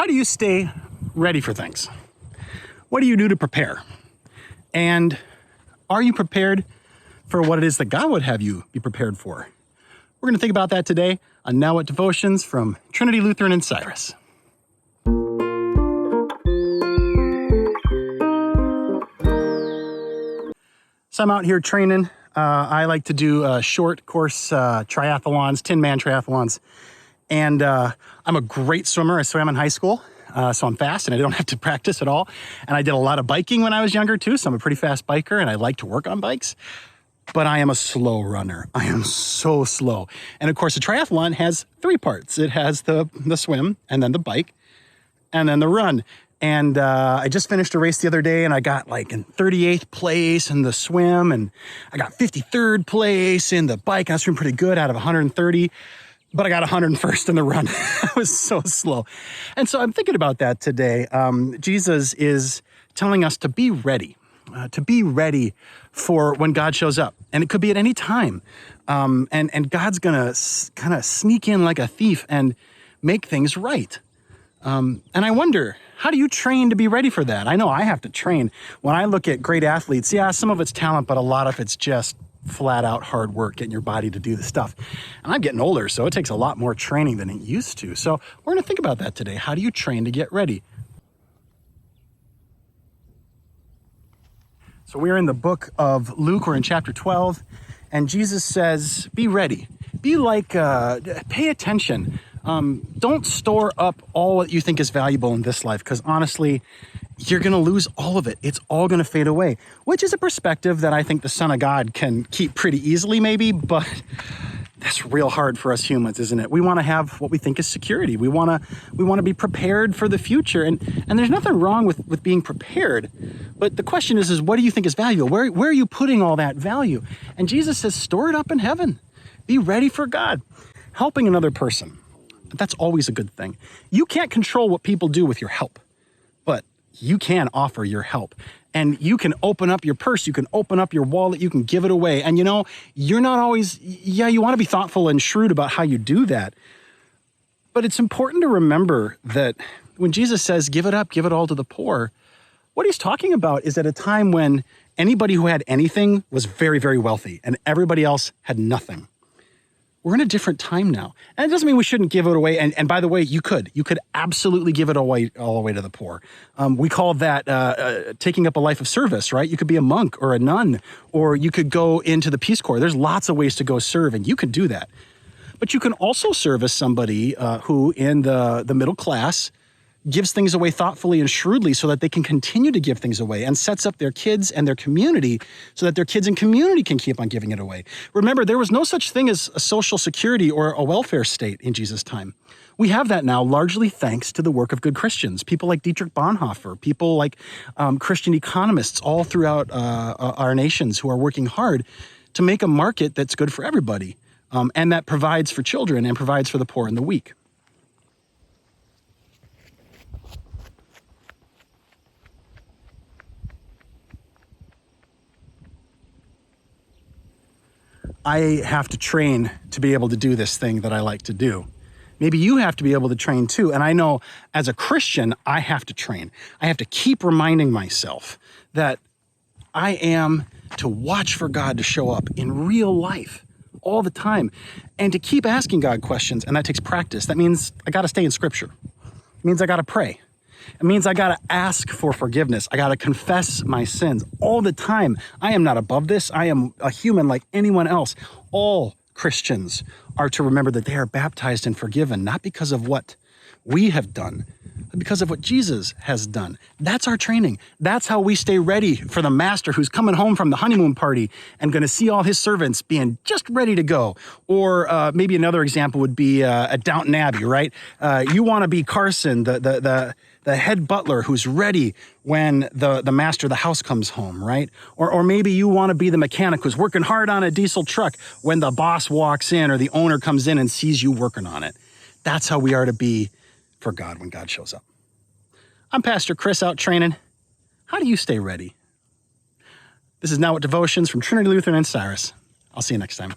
How do you stay ready for things? What do you do to prepare? And are you prepared for what it is that God would have you be prepared for? We're going to think about that today on Now What Devotions from Trinity Lutheran in Cyrus. So I'm out here training. I like to do short course triathlons, 10-man triathlons. And I'm a great swimmer. I swam in high school, so I'm fast and I don't have to practice at all. And I did a lot of biking when I was younger too, so I'm a pretty fast biker and I like to work on bikes. But I am a slow runner. I am so slow. And of course, a triathlon has three parts. It has the swim, and then the bike, and then the run. And I just finished a race the other day, and I got like in 38th place in the swim, and I got 53rd place in the bike. And I was doing pretty good out of 130, but I got 101st in the run. I was so slow. And so I'm thinking about that today. Jesus is telling us to be ready for when God shows up. And it could be at any time. And God's going to kind of sneak in like a thief and make things right. And I wonder, how do you train to be ready for that? I know I have to train. When I look at great athletes, yeah, some of it's talent, but a lot of it's just flat out hard work, getting your body to do the stuff. And I'm getting older, so it takes a lot more training than it used to. So we're going to think about that today. How do you train to get ready? So we're in the book of Luke, we're in chapter 12, and Jesus says, be ready. Be like, pay attention. Don't store up all what you think is valuable in this life, because honestly, you're going to lose all of it. It's all going to fade away, which is a perspective that I think the Son of God can keep pretty easily maybe, but that's real hard for us humans, isn't it? We want to have what we think is security. We want to be prepared for the future. And there's nothing wrong with being prepared. But the question is what do you think is valuable? Where are you putting all that value? And Jesus says, store it up in heaven. Be ready for God. Helping another person. That's always a good thing. You can't control what people do with your help, but you can offer your help. And you can open up your purse, you can open up your wallet, you can give it away. And you know, you're not always, you want to be thoughtful and shrewd about how you do that. But it's important to remember that when Jesus says, give it up, give it all to the poor, what he's talking about is at a time when anybody who had anything was very, very wealthy and everybody else had nothing. We're in a different time now. And it doesn't mean we shouldn't give it away. And by the way, you could absolutely give it away all the way to the poor. We call that taking up a life of service, right? You could be a monk or a nun, or you could go into the Peace Corps. There's lots of ways to go serve, and you can do that. But you can also serve as somebody who in the middle class gives things away thoughtfully and shrewdly so that they can continue to give things away, and sets up their kids and their community so that their kids and community can keep on giving it away. Remember, there was no such thing as a social security or a welfare state in Jesus' time. We have that now largely thanks to the work of good Christians, people like Dietrich Bonhoeffer, people like Christian economists all throughout our nations who are working hard to make a market that's good for everybody, and that provides for children and provides for the poor and the weak. I have to train to be able to do this thing that I like to do. Maybe you have to be able to train too. And I know as a Christian, I have to train. I have to keep reminding myself that I am to watch for God to show up in real life all the time, and to keep asking God questions. And that takes practice. That means I got to stay in Scripture. It means I got to pray. It means I got to ask for forgiveness. I got to confess my sins all the time. I am not above this. I am a human like anyone else. All Christians are to remember that they are baptized and forgiven, not because of what we have done, but because of what Jesus has done. That's our training. That's how we stay ready for the master who's coming home from the honeymoon party and going to see all his servants being just ready to go. Or maybe another example would be at Downton Abbey, right? You want to be Carson, the head butler who's ready when the master of the house comes home, right? Or maybe you want to be the mechanic who's working hard on a diesel truck when the boss walks in or the owner comes in and sees you working on it. That's how we are to be for God when God shows up. I'm Pastor Chris out training. How do you stay ready? This is Now What Devotions from Trinity Lutheran in Cyrus. I'll see you next time.